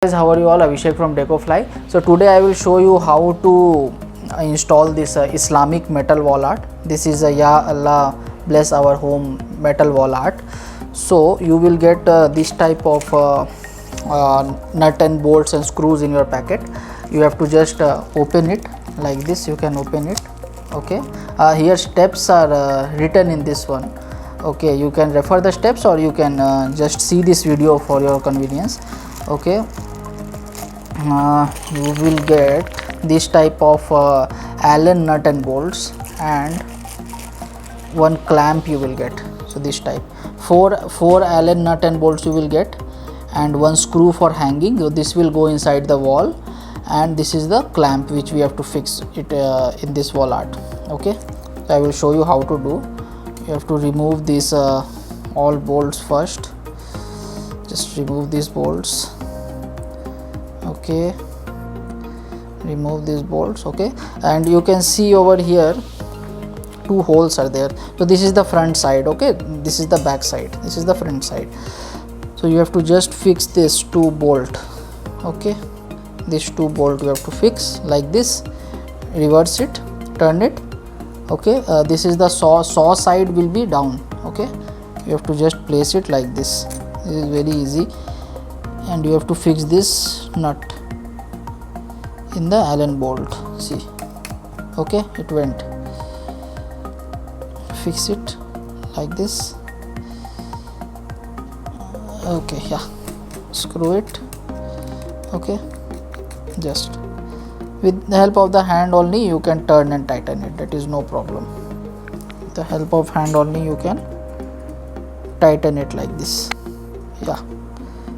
Guys, how are you all? Abhishek from Decofly. So today I will show you how to install this Islamic metal wall art. This is a Ya Allah bless our home metal wall art. So you will get this type of nut and bolts and screws in your packet. You have to just open it like this. You can open it. Okay, here steps are written in this one. Okay, you can refer the steps or you can just see this video for your convenience. Okay, you will get this type of Allen nut and bolts and one clamp you will get. So this type four Allen nut and bolts you will get and one screw for hanging. So this will go inside the wall and this is the clamp which we have to fix it in this wall art. Okay, so I will show you how to do. You have to remove these all bolts first. Just remove these bolts. Okay, remove these bolts. Okay, and you can see over here two holes are there. So this is the front side. Okay, this is the back side, this is the front side. So you have to just fix this two bolt. Okay, this two bolt you have to fix like this. Reverse it, turn it. Okay, this is the saw side will be down. Okay, you have to just place it like this. This is very easy. And you have to fix this nut in the Allen bolt. See, okay, it went. Fix it like this. Okay, yeah, screw it. Okay, just with the help of the hand only you can turn and tighten it. That is no problem. With the help of hand only you can tighten it like this. Yeah,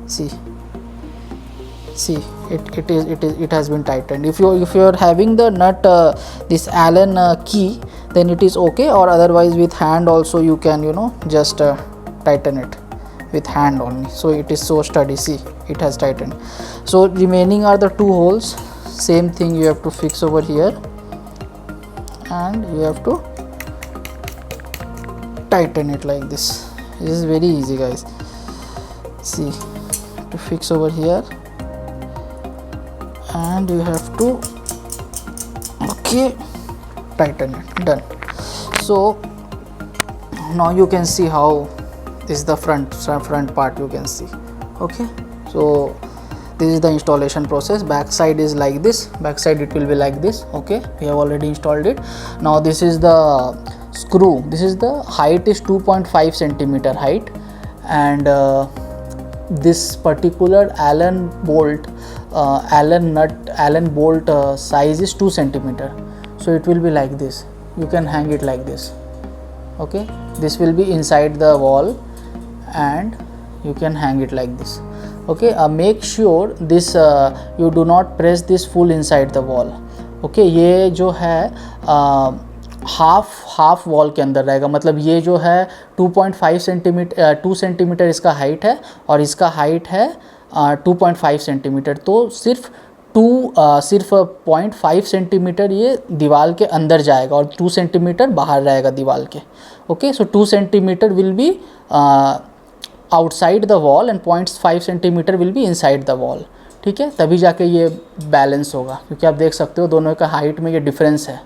see it has been tightened. If you are having the nut this Allen key, then it is okay, or otherwise with hand also you can just tighten it with hand only. So it is so sturdy. See, it has tightened. So remaining are the two holes. Same thing you have to fix over here and you have to tighten it like this. This is very easy, guys. See, to fix over here and you have to tighten it. Done. So now you can see how this is the front part you can see. Okay, so this is the installation process. Back side is like this. Back side it will be like this. Okay, we have already installed it. Now this is the screw. This is the height is 2.5 centimeter height, and this particular Allen bolt Allen bolt size is 2 centimeter. So it will be like this. You can hang it like this. Okay, this will be inside the wall and you can hang it like this. Okay, make sure this you do not press this full inside the wall. Okay, ये जो है half wall के अंदर रहेगा. मतलब ये जो है 2.5 सेंटीमीटर 2 सेंटीमीटर इसका हाइट है और इसका हाइट है 2.5 सेंटीमीटर. तो सिर्फ 0.5 सेंटीमीटर ये दीवार के अंदर जाएगा और 2 सेंटीमीटर बाहर रहेगा दीवार के. Okay, so 2 centimetre will be outside the wall and 0.5 centimetre will be inside the wall. ठीक है, तभी जाके ये बैलेंस होगा, क्योंकि आप देख सकते हो दोनों का हाइट में ये डिफरेंस है.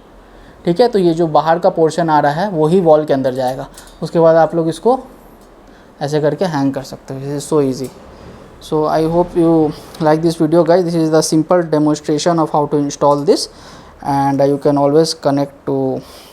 ठीक है, तो ये जो बाहर का पोर्शन आ रहा है वही वॉल के अंदर जाएगा. उसके बाद आप लोग इसको ऐसे करके हैंग कर सकते हो. This is so easy. So I hope you like this video, guys. This is the simple demonstration of how to install this, and you can always connect to